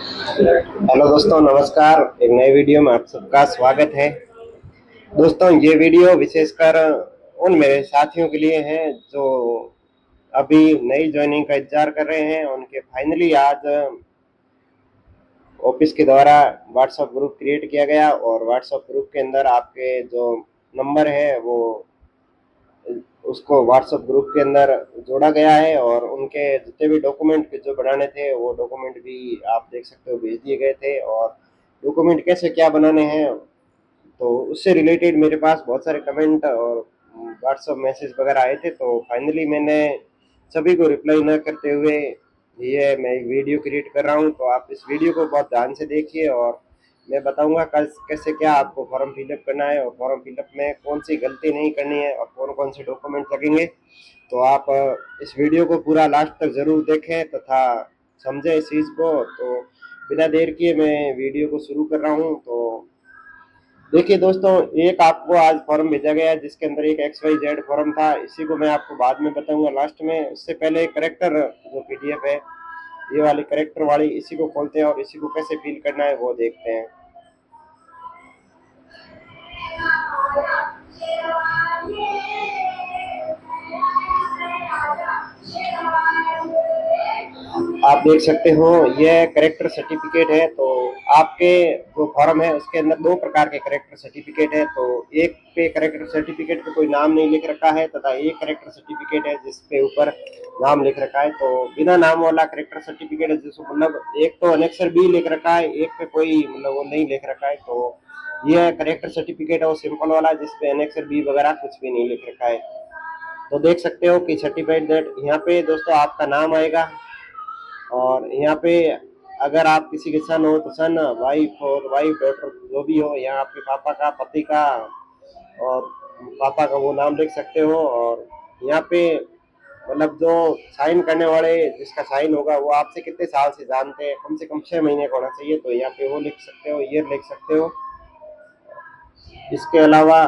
Hello दोस्तों, नमस्कार। एक नए वीडियो में आप सबका स्वागत है। दोस्तों, ये वीडियो विशेषकर उन मेरे साथियों के लिए है जो अभी नई ज्वाइनिंग का इंतजार कर रहे हैं। उनके फाइनली आज ऑफिस के द्वारा व्हाट्सएप ग्रुप क्रिएट किया गया और व्हाट्सएप ग्रुप के अंदर आपके जो नंबर है वो उसको व्हाट्सएप ग्रुप के अंदर जोड़ा गया है और उनके जितने भी डॉक्यूमेंट जो बनाने थे वो डॉक्यूमेंट भी आप देख सकते हो भेज दिए गए थे। और डॉक्यूमेंट कैसे क्या बनाने हैं तो उससे रिलेटेड मेरे पास बहुत सारे कमेंट और व्हाट्सएप मैसेज वगैरह आए थे। तो फाइनली मैंने सभी को रिप्लाई न करते हुए ये मैं एक वीडियो क्रिएट कर रहा हूँ। तो आप इस वीडियो को बहुत ध्यान से देखिए और मैं बताऊंगा कैसे क्या आपको फॉर्म फिलअप करना है और फॉर्म फिलअप में कौन सी गलती नहीं करनी है और कौन कौन से डॉक्यूमेंट लगेंगे। तो आप इस वीडियो को पूरा लास्ट तक ज़रूर देखें तथा समझें इस चीज़ को। तो बिना देर किए मैं वीडियो को शुरू कर रहा हूँ। तो देखिए दोस्तों, एक आपको आज फॉर्म भेजा गया है जिसके अंदर एक XYZ फॉर्म था। इसी को मैं आपको बाद में बताऊंगा लास्ट में। उससे पहले करेक्टर जो PDF है, ये वाली करेक्टर वाली, इसी को खोलते हैं और इसी को कैसे फिल करना है वो देखते हैं। आप देख सकते हो ये करेक्टर सर्टिफिकेट है। तो आपके जो फॉर्म है उसके अंदर दो प्रकार के करेक्टर सर्टिफिकेट है। तो एक पे करेक्टर सर्टिफिकेट पे कोई नाम नहीं लिख रखा है तथा एक करेक्टर सर्टिफिकेट है जिसपे ऊपर नाम लिख रखा है। तो बिना नाम वाला करेक्टर सर्टिफिकेट है जिसको मतलब एक तो अनेक्सर बी लिख रखा है, एक पे कोई मतलब वो नहीं लिख रखा है। तो यह करेक्टर सर्टिफिकेट है वो सिंपल वाला जिसपे अनेक्सर बी वगैरह कुछ भी नहीं लिख रखा है। तो देख सकते हो कि सर्टिफाइड दैट यहाँ पे दोस्तों आपका नाम आएगा और यहाँ पे अगर आप किसी के सन हो तो सन, वाइफ और वाइफ डॉटर जो भी हो, यहाँ आपके पापा का, पति का और पापा का वो नाम लिख सकते हो। और यहाँ पे मतलब जो साइन करने वाले जिसका साइन होगा वो आपसे कितने साल से जानते हैं, कम से कम 6 महीने का होना चाहिए। तो यहाँ पे वो लिख सकते हो, ईयर लिख सकते हो। इसके अलावा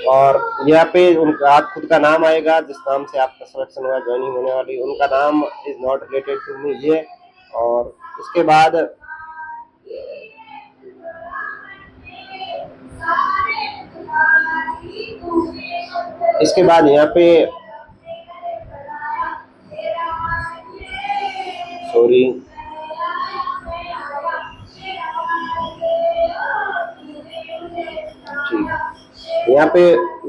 और यहाँ पे उनका आप खुद का नाम आएगा जिस नाम से आपका सिलेक्शन हुआ, ज्वाइनिंग होने वाली, उनका नाम is not related to me ये। और इसके बाद यहाँ पे सॉरी ठीक, यहाँ पे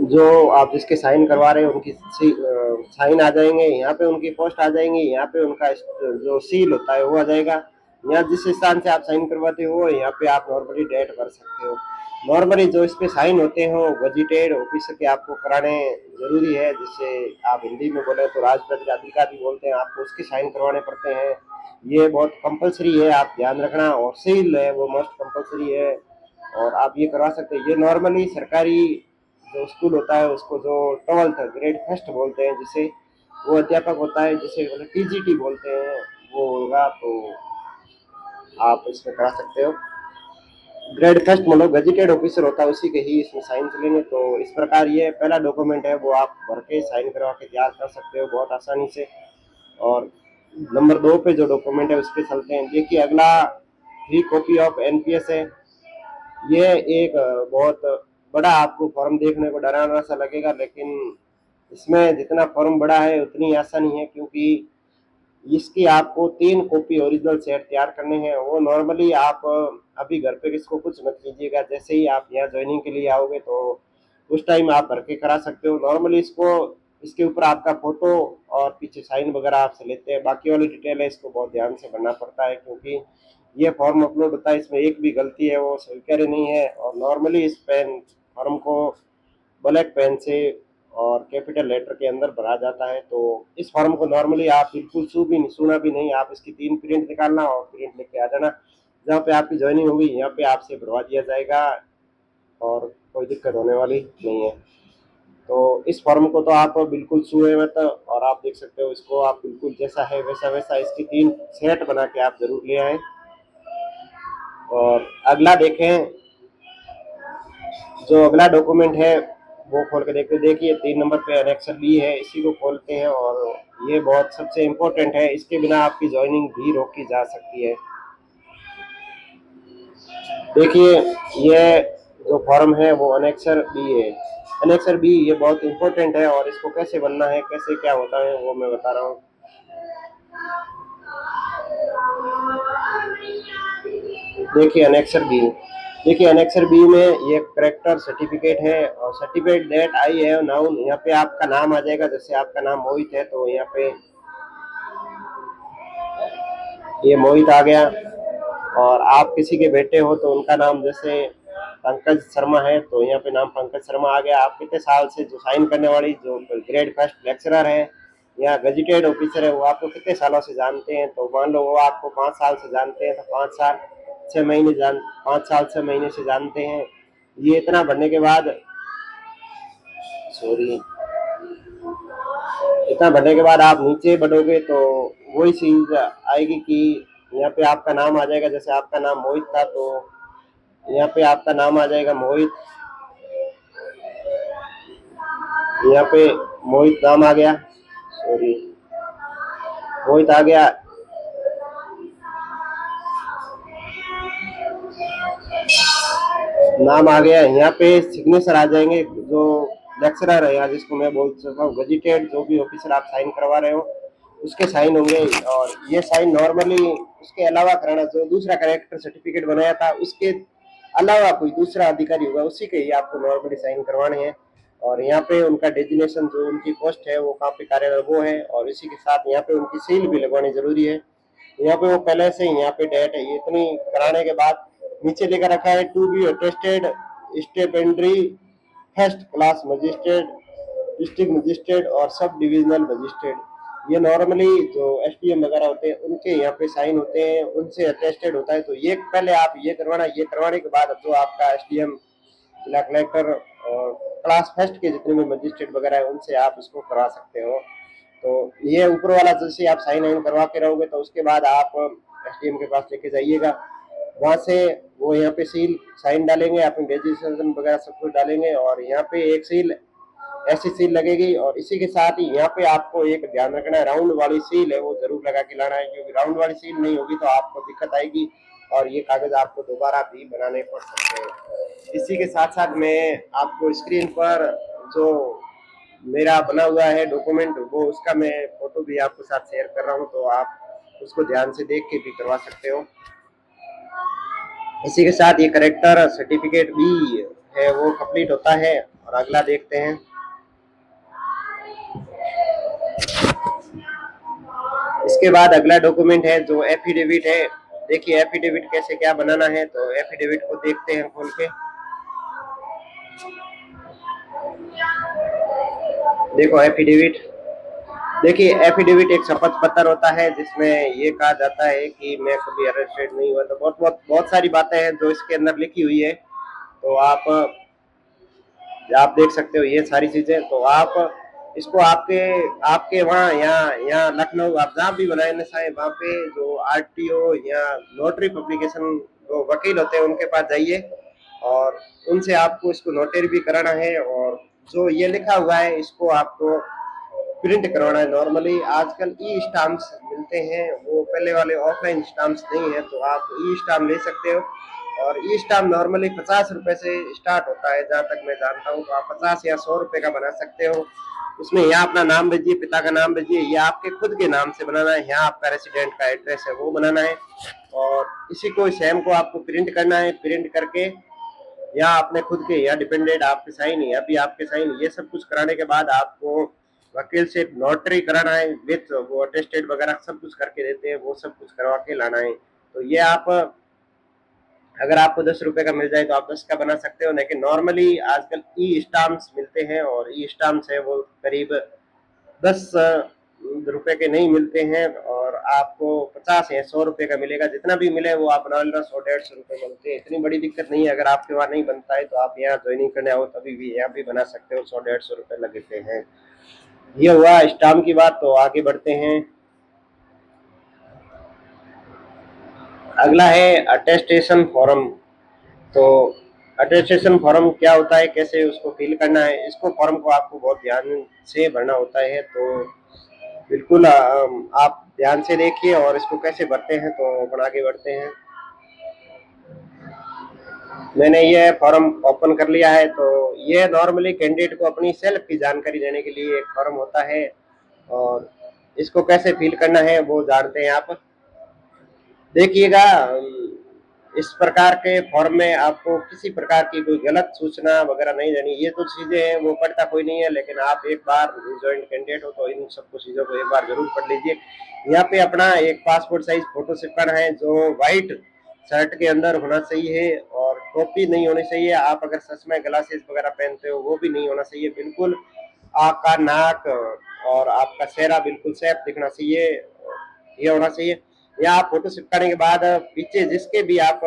जो आप जिसके साइन करवा रहे हैं उनकी साइन आ जाएंगे, यहाँ पे उनकी पोस्ट आ जाएंगी, यहाँ पे उनका जो सील होता है वो आ जाएगा। यहाँ जिस स्थान से आप साइन करवाते हो यहाँ पे आप नॉर्मली डेट भर सकते हो। नॉर्मली जो इस पे साइन होते हैं गजेटेड ऑफिसर के आपको कराने जरूरी है, जिससे आप हिंदी में बोले तो राजपत्र अधिकारी बोलते हैं, आपको उसके साइन करवाने पड़ते हैं। ये बहुत कंपलसरी है, आप ध्यान रखना। और सील है वो मोस्ट कंपलसरी है और आप ये करवा सकते हैं। ये नॉर्मली सरकारी जो स्कूल होता है उसको जो 12th ग्रेड फर्स्ट बोलते हैं, जिसे वो अध्यापक होता है जिसे मतलब TGT बोलते हैं, वो होगा। तो आप इसमें करा सकते हो। ग्रेड फर्स्ट मतलब गजेटेड ऑफिसर होता है, उसी के ही इसमें साइन चलेंगे। तो इस प्रकार ये पहला डॉक्यूमेंट है वो आप भर के साइन करवा के तैयार कर सकते हो बहुत आसानी से। और नंबर 2 पे जो डॉक्यूमेंट है उस पर चलते हैं। देखिए अगला 3 कॉपी ऑफ NPS है। ये एक बहुत बड़ा आपको फॉर्म देखने को डरावना सा लगेगा, लेकिन इसमें जितना फॉर्म बड़ा है उतनी आसानी है, क्योंकि इसकी आपको 3 कॉपी ओरिजिनल सेट तैयार करने हैं। वो नॉर्मली आप अभी घर पे इसको कुछ मत कीजिएगा, जैसे ही आप यहाँ ज्वाइनिंग के लिए आओगे तो उस टाइम आप भर के करा सकते हो। नॉर्मली इसको इसके ऊपर आपका फोटो और पीछे साइन वगैरह आपसे लेते हैं, बाकी वाली डिटेल है इसको बहुत ध्यान से भरना पड़ता है, क्योंकि ये फॉर्म अपलोड होता है, इसमें एक भी गलती है वो स्वीकार्य नहीं है। और नॉर्मली इस पेन फॉर्म को ब्लैक पेन से और कैपिटल लेटर के अंदर भरा जाता है। तो इस फॉर्म को नॉर्मली आप बिल्कुल छूना भी नहीं, आप इसकी 3 प्रिंट निकालना और प्रिंट लेके आ जाना। जहाँ पे आपकी ज्वाइनिंग होगी यहाँ पे आपसे भरवा दिया जाएगा और कोई दिक्कत होने वाली नहीं है। तो इस फॉर्म को तो आप बिल्कुल छुए मत। और आप देख सकते हो इसको आप बिल्कुल जैसा है वैसा वैसा इसकी 3 सेट बना के आप जरूर ले आए। और अगला देखें, जो अगला डॉक्यूमेंट है वो खोल के देखते। देखिए 3 नंबर पे अनेक्सर बी है, इसी को खोलते हैं और ये बहुत सबसे इम्पोर्टेंट है, इसके बिना आपकी ज्वाइनिंग भी रोकी जा सकती है। देखिए ये जो फॉर्म है वो अनेक्सर बी है। अनेक्सर बी ये बहुत इम्पोर्टेंट है और इसको कैसे बनना है, कैसे क्या होता है वो मैं बता रहा हूँ। देखिए अनेक्सर बी, देखिए अनेक्सर बी में ये करेक्टर सर्टिफिकेट है और certificate that I have now, यहाँ पे आपका नाम आ जाएगा। जैसे आपका नाम मोहित है तो यहाँ पे ये मोहित आ गया। और आप किसी के बेटे हो तो उनका नाम जैसे पंकज शर्मा है तो यहाँ पे नाम पंकज शर्मा आ गया। आप कितने साल से जो साइन करने वाली जो ग्रेड फर्स्ट लेक्चरर है या गजेटेड ऑफिसर है वो आपको कितने सालों से जानते हैं, तो मान लो वो आपको 5 साल से जानते हैं तो 5 साल 6 महीने 5 साल 6 महीने से जानते हैं। ये इतना बढ़ने के बाद, सॉरी, इतना बढ़ने के बाद आप नीचे बढ़ोगे तो वही चीज आएगी कि यहाँ पे आपका नाम आ जाएगा। जैसे आपका नाम मोहित था तो यहाँ पे आपका नाम आ जाएगा मोहित, यहाँ पे मोहित नाम आ गया, सॉरी मोहित आ गया। नाम आ गया, यहाँ पे सिग्नेचर आ जाएंगे। जो लेक्चरर है या जिसको मैं बोल सकता हूँ गजेटेड जो भी ऑफिसर आप साइन करवा रहे हो उसके साइन होंगे। और ये साइन नॉर्मली उसके अलावा कराना, जो दूसरा कैरेक्टर सर्टिफिकेट बनाया था उसके अलावा कोई दूसरा अधिकारी होगा उसी के ही आपको नॉर्मली साइन करवाने हैं। और यहाँ पे उनका डेजिग्नेशन जो उनकी पोस्ट है वो कहाँ पे कार्यरत वो है, और इसी के साथ यहाँ पे उनकी सील भी लगवानी जरूरी है। यहाँ पे वो पहले से ही यहाँ पे डेट है, ये इतनी कराने के बाद नीचे लेकर रखा है to be attested stipendiary first class magistrate, district magistrate और सब डिविजनल मजिस्ट्रेट। ये नॉर्मली जो एसडीएम वगैरह होते हैं उनके यहाँ पे साइन होते हैं, उनसे अटेस्टेड होता है। तो ये पहले आप ये करवाना, ये करवाने के बाद जो आपका एसडीएम जिला कलेक्टर और क्लास फर्स्ट के जितने भी मजिस्ट्रेट वगैरह है उनसे आप इसको करवा सकते हो। तो ये ऊपर वाला जैसे आप साइन इन करवा के रहोगे तो उसके बाद आप एसडीएम के पास लेके जाइएगा। वहां से वो यहाँ पे सील साइन डालेंगे, अपनी रजिस्ट्रेशन वगैरह सब कुछ डालेंगे और यहाँ पे एक सील ऐसी सील लगेगी। और इसी के साथ ही यहाँ पे आपको एक ध्यान रखना है, राउंड वाली सील है वो जरूर लगा के लाना है, क्योंकि राउंड वाली सील नहीं होगी तो आपको दिक्कत आएगी और ये कागज आपको दोबारा भी बनाने पड़ सकते हैं। इसी के साथ साथ मैं आपको स्क्रीन पर जो मेरा बना हुआ है डॉक्यूमेंट वो उसका मैं फोटो भी आपके साथ शेयर कर रहा हूँ, तो आप उसको ध्यान से देख के भी करवा सकते हो। इसी के साथ ये करेक्टर सर्टिफिकेट भी है वो कंप्लीट होता है। और अगला देखते हैं। इसके बाद अगला डॉक्यूमेंट है जो एफिडेविट है। देखिए एफिडेविट कैसे क्या बनाना है, तो एफिडेविट को देखते हैं खोल के। देखो एफिडेविट, देखिए एफिडेविट एक शपथ पत्र होता है जिसमें ये कहा जाता है कि मैं कभी अरेस्टेड नहीं हुआ। तो बहुत बहुत बहुत सारी बातें हैं जो इसके अंदर लिखी हुई है, तो आप देख सकते हो ये सारी चीजें। तो आप इसको आपके आपके वहाँ यहाँ यहाँ लखनऊ आप जहाँ भी बनाना चाहें वहाँ पे जो आरटीओ या नोटरी पब्लिकेशन जो वकील होते हैं उनके पास जाइए और उनसे आपको इसको नोटरी भी कराना है। और जो ये लिखा हुआ है इसको आपको प्रिंट करवाना है। नॉर्मली आजकल ई स्टाम्प्स मिलते हैं, वो पहले वाले ऑफलाइन स्टाम्प्स नहीं है, तो आप ई स्टाम्प ले सकते हो। और ई स्टाम्प नॉर्मली 50 रुपए से स्टार्ट होता है जहाँ तक मैं जानता हूँ, तो आप 50 या 100 रुपए का बना सकते हो। उसमें यहाँ अपना नाम भेजिए, पिता का नाम भेजिए, या आपके खुद के नाम से बनाना है, यहाँ आपका रेसिडेंट का एड्रेस है वो बनाना है। और इसी को सेम को आपको प्रिंट करना है, प्रिंट करके या अपने खुद के या डिपेंडेंट आपके साइन या भी आपके साइन, ये सब कुछ कराने के बाद आपको वकील से नोटरी कराना है विथ वो अटेस्टेड वगैरह सब कुछ करके देते हैं, वो सब कुछ करवा के लाना है। तो ये आप अगर आपको 10 रुपए का मिल जाए तो आप 10 का बना सकते हो, लेकिन नॉर्मली आजकल ई स्टाम्प्स मिलते हैं और ई स्टाम्प्स है वो करीब 10 रुपए के नहीं मिलते हैं और आपको 50 या 100 रुपए का मिलेगा। जितना भी मिले वो आप मान लो 100-150 रुपए मिलते हैं, इतनी बड़ी दिक्कत नहीं है। अगर आपके वहाँ नहीं बनता है तो आप यहाँ ज्वाइनिंग करने आओ तभी भी यहाँ भी बना सकते हो, 100-150 रुपए लगते हैं। ये हुआ स्टाम्प की बात। तो आगे बढ़ते हैं। अगला है अटेस्टेशन फॉर्म। तो अटेस्टेशन फॉर्म क्या होता है, कैसे उसको फिल करना है, इसको फॉर्म को आपको बहुत ध्यान से भरना होता है। तो बिल्कुल आप ध्यान से देखिए और इसको कैसे भरते हैं, तो अपन आगे बढ़ते हैं। मैंने ये फॉर्म ओपन कर लिया है। तो ये नॉर्मली कैंडिडेट को अपनी सेल्फ की जानकारी देने के लिए एक फॉर्म होता है, और इसको कैसे फिल करना है वो जानते हैं आप। देखिएगा, इस प्रकार के फॉर्म में आपको किसी प्रकार की कोई गलत सूचना वगैरह नहीं देनी। ये तो चीजें हैं वो पढ़ता कोई नहीं है, लेकिन आप एक बार ज्वाइंट कैंडिडेट हो तो इन सबको चीजों को एक बार जरूर पढ़ लीजिए। यहाँ पे अपना एक पासपोर्ट साइज फोटो चिपकाना है, जो व्हाइट शर्ट के अंदर होना चाहिए, और टोपी नहीं होनी चाहिए। आप अगर सच में ग्लासेस वगैरह पहनते हो वो भी नहीं होना चाहिए। बिल्कुल आपका नाक और आपका चेहरा बिल्कुल सेफ दिखना चाहिए, ये होना चाहिए। या आप फोटो चिपकाने के बाद पीछे जिसके भी आप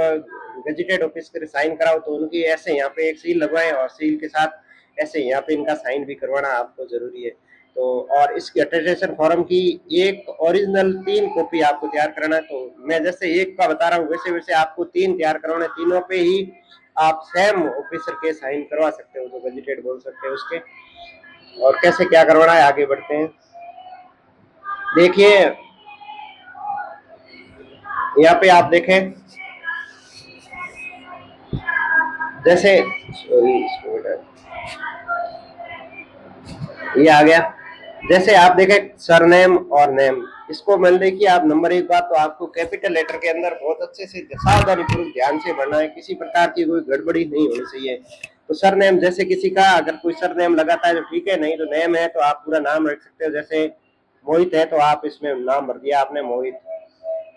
गजेटेड ऑफिस के साइन कराओ तो उनकी ऐसे यहाँ पे एक सील लगवाएं, और सील के साथ ऐसे यहाँ पे इनका साइन भी करवाना आपको जरूरी है। तो और इसकी अटेस्टेशन फॉर्म की एक ओरिजिनल 3 कॉपी आपको तैयार कराना है। तो मैं जैसे एक का बता रहा हूँ, वैसे वैसे आपको 3 तैयार करवाने, तीनों पे ही आप सेम ऑफिसर के साइन करवा सकते हो, जो गजेटेड बोल सकते हो उसके। और कैसे क्या करवाना है आगे बढ़ते हैं। देखिए यहाँ पे आप देखें, जैसे ये आ गया। जैसे आप देखें सरनेम और नेम, इसको मान लीजिए कि आप नंबर एक बात तो आपको कैपिटल लेटर के अंदर बहुत अच्छे से सावधानी पूर्वक ध्यान से भरना है, किसी प्रकार की कोई गड़बड़ी नहीं होनी चाहिए। तो सरनेम जैसे किसी का अगर कोई सरनेम लगाता है तो ठीक है, नहीं तो नेम है तो आप पूरा नाम रख सकते हो। जैसे मोहित है तो आप इसमें नाम भर दिया आपने मोहित,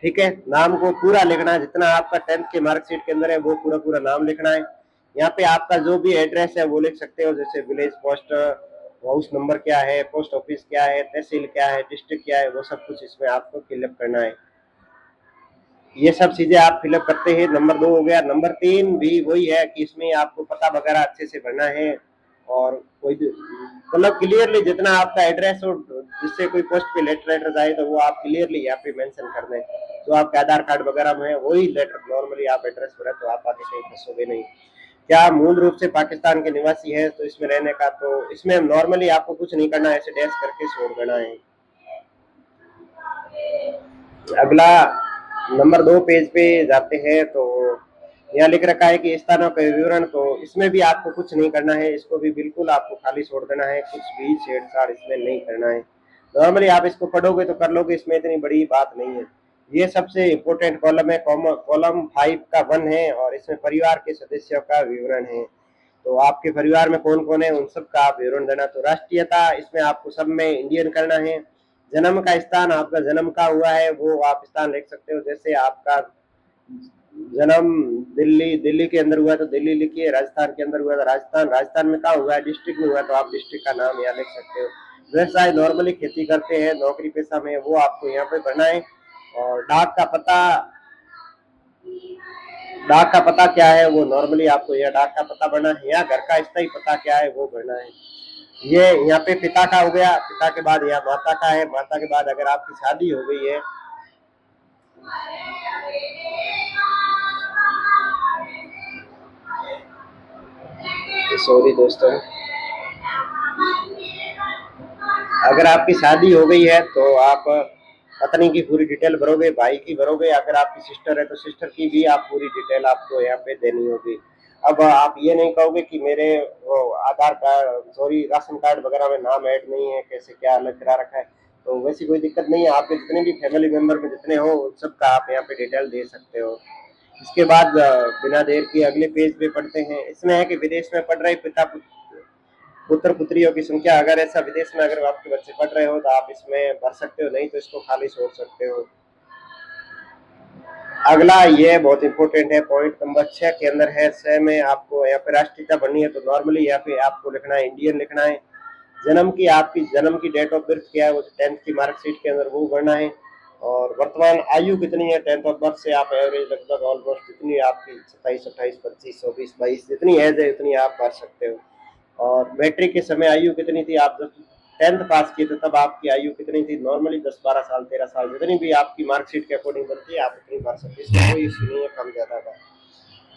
ठीक है। नाम को पूरा लिखना है, जितना आपका 10th के मार्कशीट के अंदर है वो पूरा पूरा नाम लिखना है। यहाँ पे आपका जो भी एड्रेस है वो लिख सकते हो, जैसे विलेज पोस्ट, हाउस नंबर क्या है, पोस्ट ऑफिस क्या है, तहसील क्या है, डिस्ट्रिक्ट क्या है, वो सब कुछ इसमें आपको फिलअप करना है। ये सब चीजें आप फिलअप करते हैं। नंबर 2 हो गया। नंबर 3 भी वही है कि इसमें आपको पता वगैरह अच्छे से भरना है, और कोई मतलब क्लियरली जितना आपका एड्रेस हो, जिससे कोई पोस्ट पे लेटर जाए तो वो आप क्लियरली यहाँ पे मेंशन कर दें। जो आपके आधार कार्ड वगैरह में है वही लेटर नॉर्मली आप एड्रेस भरें, तो आप आगे कहीं फंसोगे नहीं। क्या मूल रूप से पाकिस्तान के निवासी है तो इसमें रहने का, तो इसमें नॉर्मली आपको कुछ नहीं करना है, ऐसे डैश करके छोड़ देना है। अगला नंबर 2 पेज पे जाते हैं, तो यहाँ लिख रखा है कि स्थानों का विवरण, तो इसमें भी आपको कुछ नहीं करना है, इसको भी बिल्कुल आपको खाली छोड़ देना है, कुछ भी छेड़छाड़ इसमें नहीं करना है। नॉर्मली आप इसको पढ़ोगे तो कर लोगे, इसमें इतनी बड़ी बात नहीं है। ये सबसे इम्पोर्टेंट कॉलम है, कॉलम 5 का 1 है, और इसमें परिवार के सदस्यों का विवरण है। तो आपके परिवार में कौन कौन है उन सब का आप विवरण देना। तो राष्ट्रीयता इसमें आपको सब में इंडियन करना है। जन्म का स्थान, आपका जन्म का हुआ है वो आप स्थान लिख सकते हो। जैसे आपका जन्म दिल्ली के अंदर हुआ तो दिल्ली लिखिए, राजस्थान के अंदर हुआ तो राजस्थान, राजस्थान में कहाँ हुआ है, डिस्ट्रिक्ट में हुआ तो आप डिस्ट्रिक्ट का नाम यहाँ लिख सकते हो। व्यवसाय नॉर्मली खेती करते हैं, नौकरी पेशा में वो आपको यहाँ पे भरना है। और डाक का पता क्या है वो नॉर्मली आपको यह डाक का पता भरना है। यहाँ घर का स्थायी पता क्या है वो भरना है। ये यहाँ पे पिता का हो गया, पिता के बाद यहाँ माता का है, माता के बाद अगर आपकी शादी हो गई है, सॉरी दोस्तों, अगर आपकी शादी हो गई है तो आप पत्नी की पूरी डिटेल भरोगे, भाई की भरोगे, अगर आपकी सिस्टर है तो सिस्टर की भी आप पूरी डिटेल आपको यहाँ पे देनी होगी। अब आप ये नहीं कहोगे कि मेरे आधार कार्ड सॉरी राशन कार्ड वगैरह में नाम ऐड नहीं है, कैसे क्या अलग करा रखा है, तो वैसी कोई दिक्कत नहीं है। आपके जितने भी फैमिली मेंबर में जितने हो उन सबका आप यहाँ पे डिटेल दे सकते हो। इसके बाद बिना देर के अगले पेज पे पढ़ते हैं। इसमें है कि विदेश में पढ़ रहे पिता पुत्र पुत्रियों की संख्या, अगर ऐसा विदेश में अगर आपके बच्चे पढ़ रहे हो तो आप इसमें भर सकते हो, नहीं तो इसको खाली छोड़ सकते हो। अगला ये बहुत इंपॉर्टेंट है, पॉइंट नंबर 6 के अंदर है। 6 में आपको यहाँ पे राष्ट्रीयता भरनी है, तो नॉर्मली यहाँ पे आपको लिखना है इंडियन लिखना है। जन्म की आपकी जन्म की डेट ऑफ बर्थ क्या है वो 10th की मार्कशीट के अंदर वो भरना है। और वर्तमान आयु कितनी है 10th ऑफ बर्थ से आप एवरेज लगभग ऑलमोस्ट जितनी आपकी 27 28 25 24 22 जितनी एज है उतनी आप भर सकते हो। और मैट्रिक के समय आयु कितनी थी, आप जब 10th पास किए थे तब आपकी आयु कितनी थी, नॉर्मली 10 12 साल 13 साल जितनी भी आपकी मार्कशीट के अकॉर्डिंग बनती है आप उतनी भर सकते हैं, इसमें कोई इशू नहीं है कम ज्यादा का।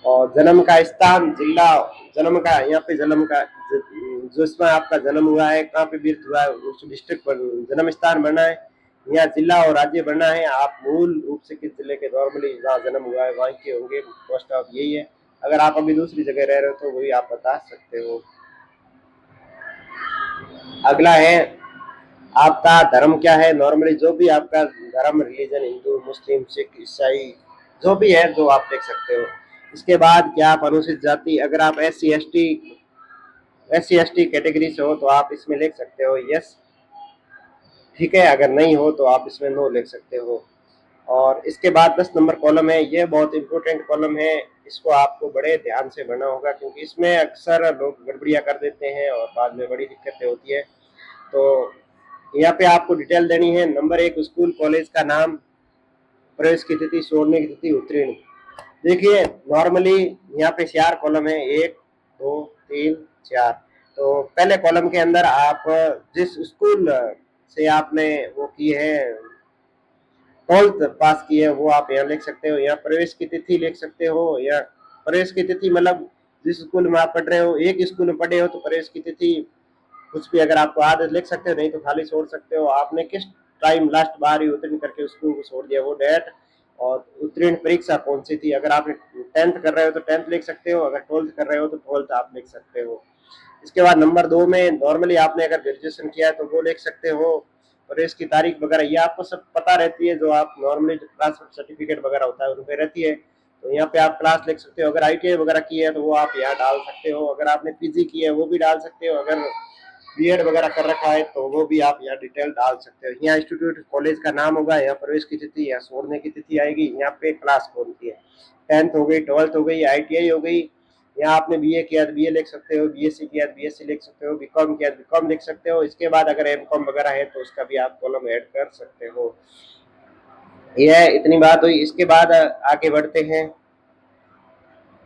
और जन्म का स्थान, जिला, जन्म का यहाँ पे जन्म का जो इसमें आपका जन्म हुआ है, कहाँ पे बर्थ हुआ है, उस डिस्ट्रिक्ट पर जन्म स्थान भरना है। यहाँ जिला और राज्य भरना है। आप मूल रूप से किस जिले के नॉर्मली जहाँ जन्म हुआ है वहाँ के होंगे, पोस्ट ऑफ यही है। अगर आप अभी दूसरी जगह रह रहे हो तो वही आप बता सकते हो। अगला है आपका धर्म क्या है। नॉर्मली जो भी आपका धर्म, रिलीजन, हिंदू, मुस्लिम, सिख, ईसाई, जो भी है जो आप देख सकते हो। इसके बाद क्या आप अनुसूचित जाति, अगर आप S C S T category से हो तो आप इसमें लिख सकते हो यस, ठीक है। अगर नहीं हो तो आप इसमें नो लिख सकते हो। और इसके बाद 10 नंबर कॉलम है, ये बहुत इंपॉर्टेंट कॉलम है। इसको आपको बड़े ध्यान से भरना होगा क्योंकि इसमें अक्सर लोग गड़बड़ियां कर देते हैं और बाद में बड़ी दिक्कतें होती है। तो यहाँ पे आपको डिटेल देनी है। नंबर 1, स्कूल कॉलेज का नाम, प्रवेश की तिथि, छोड़ने की तिथि, उत्तीर्ण। देखिए नॉर्मली यहाँ पे 4 कॉलम है, 1, 2, 3, 4। तो पहले कॉलम के अंदर आप जिस स्कूल से आपने वो की है, 12th पास की है, वो आप यहाँ लिख सकते हो। यहाँ प्रवेश की तिथि लिख सकते हो। या प्रवेश की तिथि मतलब जिस स्कूल में आप पढ़ रहे हो, एक स्कूल में पढ़े हो तो प्रवेश की तिथि कुछ भी अगर आपको आदत लिख सकते हो, नहीं तो खाली छोड़ सकते हो। आपने किस टाइम लास्ट बार ही उत्तीर्ण करके स्कूल को छोड़ दिया, वो डेट। और उत्तीर्ण परीक्षा कौन सी थी, अगर आपने 10th कर रहे हो तो 10th लिख सकते हो, अगर 12th कर रहे हो तो 12th आप लिख सकते हो। इसके बाद नंबर 2 में नॉर्मली आपने अगर ग्रेजुएशन किया है तो वो लिख सकते हो। और इसकी तारीख वगैरह ये आपको सब पता रहती है, जो आप नॉर्मली जो क्लास सर्टिफिकेट वगैरह होता है उन पे रहती है। तो यहाँ पे आप क्लास लिख सकते हो। अगर ITI वगैरह की है तो वो आप यहाँ डाल सकते हो। अगर आपने PG की है वो भी डाल सकते हो। अगर बीएड वगैरह कर रखा है तो वो भी आप यहाँ डिटेल डाल सकते हो। यहाँ इंस्टीट्यूट कॉलेज का नाम होगा, यहाँ प्रवेश की तिथि, यहाँ छोड़ने की तिथि आएगी, यहाँ पे क्लास कौन सी है, 10th हो गई, 12th हो गई, ITI हो गई। यहाँ आपने BA किया तो BA लिख सकते हो, BSc किया तो BSc लिख सकते हो, BCom किया तो BCom लिख सकते हो। इसके बाद अगर MCom वगैरह है तो उसका भी आप कॉलम ऐड कर सकते हो। यह इतनी बात हुई। इसके बाद आगे बढ़ते हैं।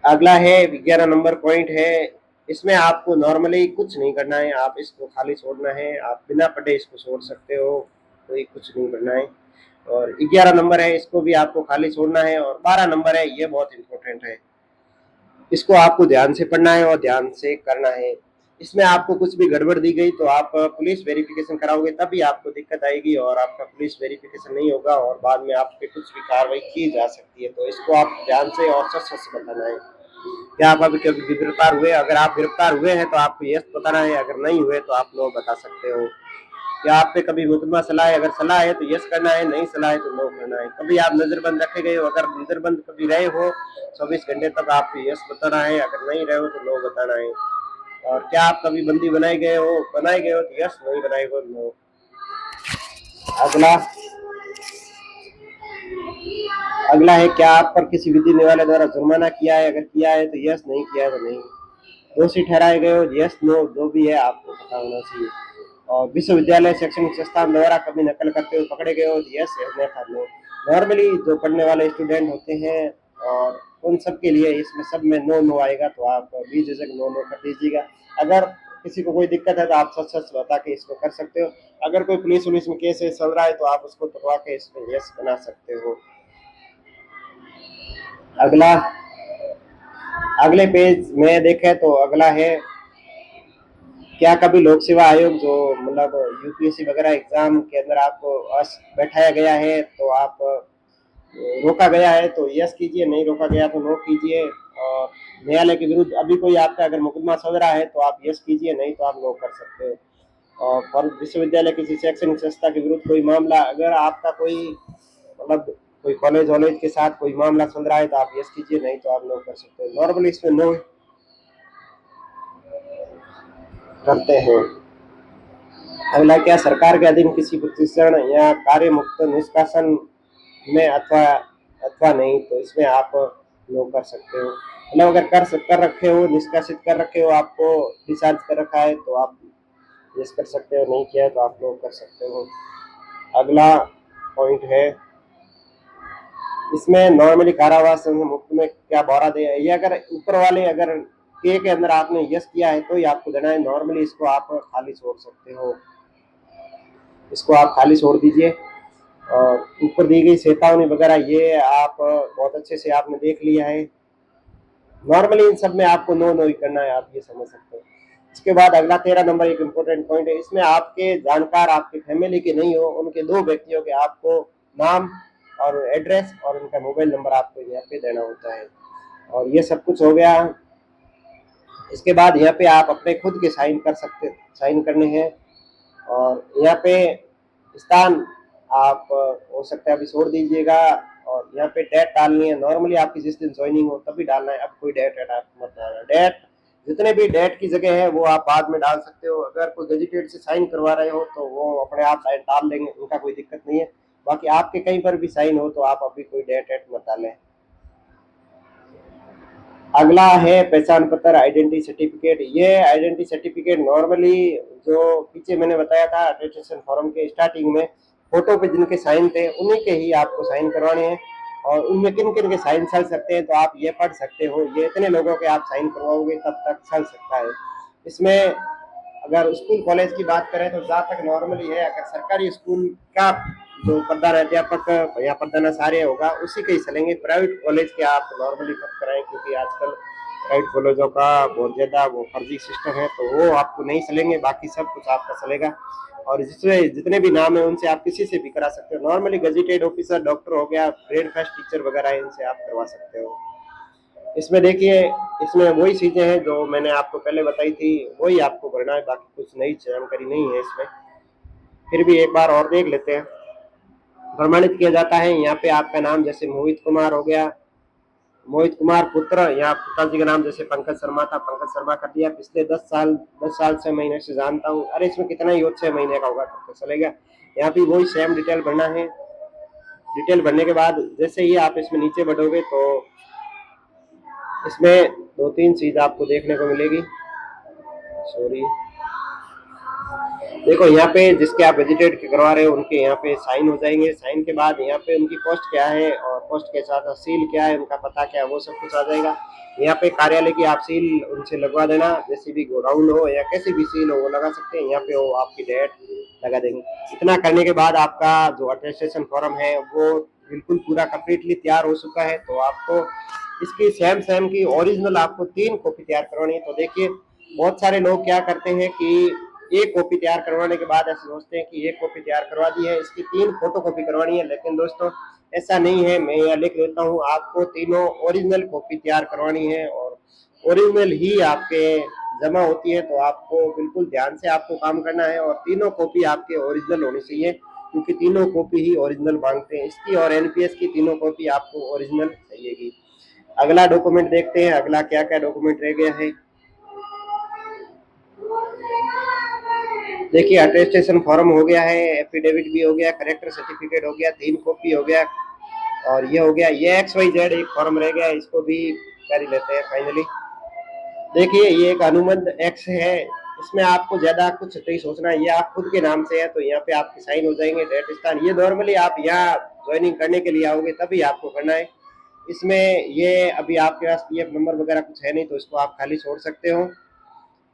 अगला है 11 नंबर पॉइंट है। इसमें आपको नॉर्मली कुछ नहीं करना है, आप इसको खाली छोड़ना है। आप बिना पढ़े इसको छोड़ सकते हो, कोई कुछ नहीं करना है। और 11 नंबर है, इसको भी आपको खाली छोड़ना है। और 12 नंबर है, ये बहुत इंपॉर्टेंट है, इसको आपको ध्यान से पढ़ना है और ध्यान से करना है। इसमें आपको कुछ भी गड़बड़ दी गई तो आप पुलिस वेरिफिकेशन कराओगे तभी आपको दिक्कत आएगी, और आपका पुलिस वेरिफिकेशन नहीं होगा और बाद में आप पे कुछ भी कार्रवाई की जा सकती है। तो इसको आप ध्यान से और सच सच बताना है। क्या आप अभी कभी गिरफ्तार हुए? अगर आप गिरफ्तार हुए हैं तो आपको यस बताना है, अगर नहीं हुए तो आप नो बता सकते हो। क्या आप पे कभी मुकदमा चला है? अगर चला है तो यस करना है, नहीं चला है तो नो करना है। कभी आप नजरबंद रखे गए हो? अगर नजरबंद कभी रहे हो 24 घंटे तक आपको यस बताना है, अगर नहीं रहे हो तो नो बताना है। और क्या आप कभी बंदी बनाए गए हो तो यस, नहीं बनाए गए नो। अगला अगला है, क्या आप पर किसी विधि निवाले द्वारा जुर्माना किया है? अगर किया है तो यस, नहीं किया है तो नहीं। दोषी ठहराए गए हो, यस नो, जो भी है आपको पता होना चाहिए। और विश्वविद्यालय शैक्षणिक संस्थान द्वारा कभी नकल करते हुए पकड़े गए हो तो यस, अन्यथा नो। नॉर्मली जो पढ़ने वाले स्टूडेंट होते हैं और उन सब के लिए इसमें सब में नो नो आएगा, तो आप बेझिझक नो नो कर दीजिएगा। अगर किसी को कोई दिक्कत है तो आप सच सच बता के इसको कर सकते हो। अगर कोई पुलिस वुलिस में केस चल रहा है तो आप उसको तुड़वा के इसमें यस बना सकते हो। अगला अगले पेज में देखें तो अगला है, क्या कभी लोक सेवा आयोग जो मतलब UPSC वगैरह एग्जाम के अंदर आपको बैठाया गया है तो आप रोका गया है तो यस कीजिए, नहीं रोका गया तो नो कीजिए। और न्यायालय के विरुद्ध अभी कोई आपका अगर मुकदमा चल रहा है तो आप यस कीजिए, नहीं तो आप नो कर सकते हो। और विश्वविद्यालय किसी शैक्षणिक संस्था के विरुद्ध कोई मामला, अगर आपका कोई मतलब कोई कॉलेज वॉलेज के साथ कोई मामला चल रहा है तो आप यस कीजिए, नहीं तो आप नो कर सकते हो। नॉर्मली इसमें नो करते हैं। अगला, क्या सरकार के अधीन किसी प्रतिष्ठान या कार्य मुक्त निष्कासन में अथवा अथवा नहीं, तो इसमें आप नो कर सकते हो। मतलब अगर कर रखे हो, निष्कासित कर रखे हो, आपको डिस्चार्ज कर रखा है तो आप यस कर सकते हो, नहीं किया है तो आप नो कर सकते हो। अगला पॉइंट है, इसमें नॉर्मली कारावास मुक्त में क्या बौरा दे, ये अगर ऊपर वाले अगर के अंदर आपने यस किया है तो ही आपको देना है। नॉर्मली इसको आप खाली छोड़ सकते हो, इसको आप खाली छोड़ दीजिए। और ऊपर दी गई चेतावनी वगैरह ये आप बहुत अच्छे से आपने देख लिया है। नॉर्मली इन सब में आपको नो नो ही करना है, आप ये समझ सकते हो। इसके बाद अगला 13 नंबर एक इम्पोर्टेंट पॉइंट है, इसमें आपके जानकार आपके फैमिली के नहीं हो, उनके 2 व्यक्तियों के आपको नाम और एड्रेस और उनका मोबाइल नंबर आपको यहाँ पे देना होता है। और ये सब कुछ हो गया। इसके बाद यहाँ पे आप अपने खुद के साइन करने हैं। और यहाँ पे स्थान आप हो सकता है अभी छोड़ दीजिएगा। और यहाँ पे डेट डालनी है, नॉर्मली आपकी जिस दिन ज्वाइनिंग हो तभी डालना है, अब कोई डेट आप मत डालना। डेट जितने भी डेट की जगह है वो आप बाद में डाल सकते हो, अगर कोई गजिटेड से साइन करवा रहे हो तो वो अपने आप साइन डाल देंगे, उनका कोई दिक्कत नहीं है। बाकी आपके कहीं पर भी साइन हो तो आप अभी कोई डेट मत डालें। अगला है पहचान पत्र आइडेंटिटी सर्टिफिकेट। ये आइडेंटिटी सर्टिफिकेट नॉर्मली जो पीछे मैंने बताया था अटेस्टेशन फॉर्म के स्टार्टिंग में, फोटो पे जिनके साइन थे उन्हीं के ही आपको साइन करवाने हैं। और उनमें किन किन के साइन चल सकते हैं तो आप ये पढ़ सकते हो, ये इतने लोगों के आप साइन करवाओगे तब तक चल सकता है। इसमें अगर स्कूल कॉलेज की बात करें तो जहाँ तक नॉर्मली है, अगर सरकारी स्कूल का जो प्रधान अध्यापक या प्रधानाचार्य होगा उसी के ही चलेंगे। प्राइवेट कॉलेज के आप नॉर्मली मत कराएं, क्योंकि आजकल प्राइवेट कॉलेजों का बहुत ज़्यादा वो फर्जी सिस्टम है, तो वो आपको नहीं चलेंगे, बाकी सब कुछ आपका चलेगा। और जिसमें जितने भी नाम है उनसे आप किसी से भी करा सकते हो, नॉर्मली गजेटेड ऑफिसर, डॉक्टर हो गया, ग्रेड फर्स्ट टीचर वगैरह है, इनसे आप करवा सकते हो। इसमें देखिए, इसमें वही चीजें हैं जो मैंने आपको पहले बताई थी, वही आपको भरना है, बाकी कुछ नई जानकारी नहीं है इसमें। फिर भी एक बार और देख लेते हैं। प्रमाणित किया जाता है, यहाँ पे आपका नाम जैसे मोहित कुमार हो गया, मोहित कुमार पुत्र, यहाँ पिताजी का नाम जैसे पंकज शर्मा था, पंकज शर्मा कर दिया। पिछले 10 साल 6 महीने से जानता हूँ, अरे इसमें कितना ही हो, 6 महीने का होगा तब तो चलेगा। यहाँ पे वही सेम डिटेल भरना है। डिटेल भरने के बाद जैसे ही आप इसमें नीचे बढ़ोगे तो इसमें 2-3 चीज आपको देखने को मिलेगी। सॉरी, देखो यहाँ पे जिसके आप वेजिटेट करवा रहे हो उनके यहाँ पे साइन हो जाएंगे। साइन के बाद यहाँ पे उनकी पोस्ट क्या है और पोस्ट के साथ सील क्या है, उनका पता क्या है, वो सब कुछ आ जाएगा। यहाँ पे कार्यालय की आप सील उनसे लगवा देना, जैसे भी गोडाउन हो या कैसी भी सील हो वो लगा सकते हैं। यहाँ पे वो आपकी डेट लगा देंगे। इतना करने के बाद आपका जो अटेस्टेशन फॉर्म है वो बिल्कुल पूरा कम्प्लीटली तैयार हो चुका है। तो आपको इसकी सेम सेम की ओरिजिनल आपको 3 कॉपी तैयार करवानी है। तो देखिए, बहुत सारे लोग क्या करते हैं कि एक कॉपी तैयार करवाने के बाद ऐसे सोचते हैं कि एक कॉपी तैयार करवा दी है, इसकी 3 फोटो कॉपी करवानी है, लेकिन दोस्तों ऐसा नहीं है। मैं यहाँ लिख देता हूँ, आपको तीनों ओरिजिनल कॉपी तैयार करवानी है और ओरिजिनल ही आपके जमा होती है। तो आपको बिल्कुल ध्यान से आपको काम करना है और तीनों कॉपी आपके ओरिजिनल होनी चाहिए, क्योंकि तीनों कॉपी ही ओरिजिनल मांगते हैं। इसकी और एनपीएस की तीनों कॉपी आपको ओरिजिनल चाहिएगी। अगला डॉक्यूमेंट देखते हैं, अगला क्या क्या डॉक्यूमेंट रह गया है। देखिए, अटेस्टेशन फॉर्म हो गया है, एफिडेविट भी हो गया, करेक्टर सर्टिफिकेट हो गया, 3 कॉपी हो गया, और ये हो गया। ये XYZ एक फॉर्म रह गया, इसको भी कर ही लेते हैं फाइनली। देखिए, ये एक अनुबंध एक्स है, इसमें आपको ज्यादा कुछ नहीं सोचना है, ये आप खुद के नाम से है तो यहाँ पे आपके साइन हो जाएंगे। डेट स्थान ये नॉर्मली आप यहाँ ज्वाइनिंग करने के लिए आओगे तभी आपको करना है। इसमें ये अभी आपके पास PF नंबर वगैरह कुछ है नहीं तो इसको आप खाली छोड़ सकते हो।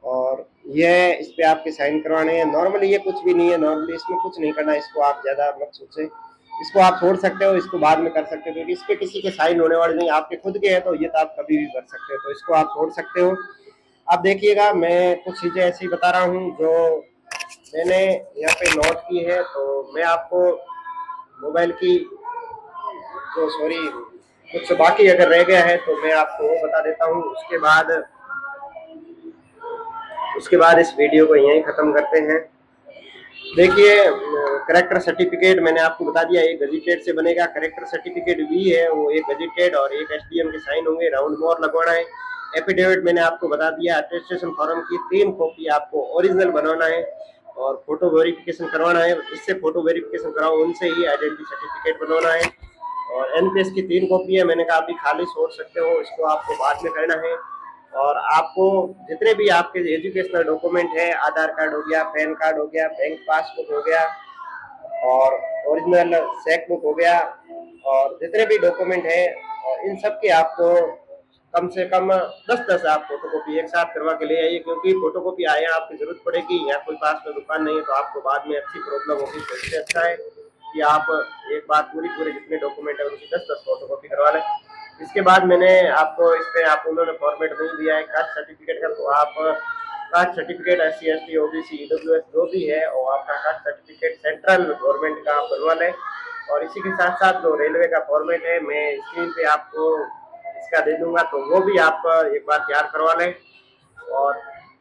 और ये इस पे आपके साइन करवाने हैं। नॉर्मली ये कुछ भी नहीं है, नॉर्मली इसमें कुछ नहीं करना है, इसको आप ज़्यादा मत सोचें, इसको आप छोड़ सकते हो, इसको बाद में कर सकते हो, क्योंकि इस पे किसी के साइन होने वाले नहीं, आपके खुद के हैं तो ये तो आप कभी भी कर सकते हो, तो इसको आप छोड़ सकते हो। अब देखिएगा, मैं कुछ चीज़ें ऐसी बता रहा हूँ जो मैंने यहाँ पे नोट की है, तो मैं आपको मोबाइल की जो सॉरी कुछ बाकी अगर रह गया है तो मैं आपको वो बता देता हूँ। उसके बाद इस वीडियो को यहीं ख़त्म करते हैं। देखिए, करेक्टर सर्टिफिकेट मैंने आपको बता दिया, एक गजिटेड से बनेगा। करेक्टर सर्टिफिकेट भी है, वो एक गजिटेड और एक SDM के साइन होंगे, राउंड मोहर लगवाना है। एफिडेविट मैंने आपको बता दिया, अटेस्टेशन फॉर्म की 3 कॉपी आपको ओरिजिनल बनवाना है और फोटो वेरिफिकेशन करवाना है, जिससे फोटो वेरिफिकेशन कराओ उनसे ही आइडेंटिटी सर्टिफिकेट बनवाना है। और एनपीएस की 3 कॉपी है, मैंने कहा अभी खाली छोड़ सकते हो, इसको आपको बाद में करना है। और आपको जितने भी आपके एजुकेशनल डॉक्यूमेंट है, आधार कार्ड हो गया, पैन कार्ड हो गया, बैंक पासबुक हो गया और ओरिजिनल चेक बुक हो गया, और जितने भी डॉक्यूमेंट है और इन सब के आपको कम से कम 10-10 आप फोटोकॉपी एक साथ करवा के ले आइए, क्योंकि फोटोकॉपी आए आपकी जरूरत पड़ेगी, या कोई पास में दुकान नहीं है तो आपको बाद में अच्छी प्रॉब्लम होगी। तो इससे अच्छा है कि आप एक बार पूरे जितने डॉक्यूमेंट है उनकी 10-10 फोटोकॉपी करवा लें। इसके बाद मैंने आपको इस पे आप उन्होंने फॉर्मेट नहीं दिया है कास्ट सर्टिफिकेट का, तो आप caste certificate SC ST OBC EWS जो भी है और आपका कास्ट सर्टिफिकेट सेंट्रल गवर्नमेंट का आप बनवा लें। और इसी के साथ साथ जो रेलवे का फॉर्मेट है मैं स्क्रीन पे आपको इसका दे दूंगा, तो वो भी आप एक बार तैयार करवा लें। और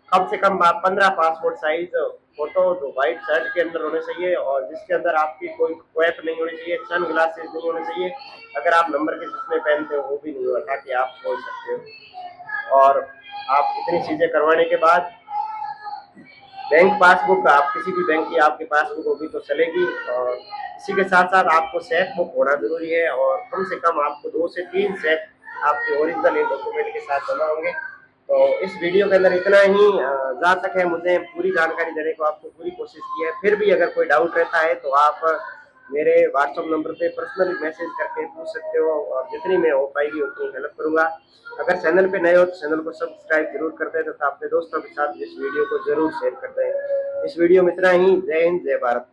कम से कम आप 15 पासपोर्ट साइज फोटो जो व्हाइट शर्ट के अंदर होने चाहिए और जिसके अंदर आपकी कोई क्वैप नहीं होनी चाहिए, सन ग्लासेस नहीं होने चाहिए, अगर आप नंबर के चश्मे पहनते हो वो भी नहीं होगा, ताकि आप बोल सकते हो। और आप इतनी चीजें करवाने के बाद बैंक पासबुक, आप किसी भी बैंक की आपके पासबुक होगी तो चलेगी। और इसी के साथ साथ आपको सेट बुक होना जरूरी है और कम से कम आपको 2 से 3 सेट आपके ओरिजिनल डॉक्यूमेंट के साथ जमा होंगे। तो इस वीडियो के अंदर इतना ही। जहाँ तक है मुझे पूरी जानकारी देने को आपको पूरी कोशिश की है, फिर भी अगर कोई डाउट रहता है तो आप मेरे व्हाट्सएप नंबर पे पर्सनली मैसेज करके पूछ सकते हो और जितनी मैं हो पाएगी उतनी हेल्प करूंगा। अगर चैनल पे नए हो तो चैनल को सब्सक्राइब जरूर कर दें तथा अपने दोस्तों के साथ इस वीडियो को जरूर शेयर कर दें। इस वीडियो में इतना ही। जय हिंद, जय भारत।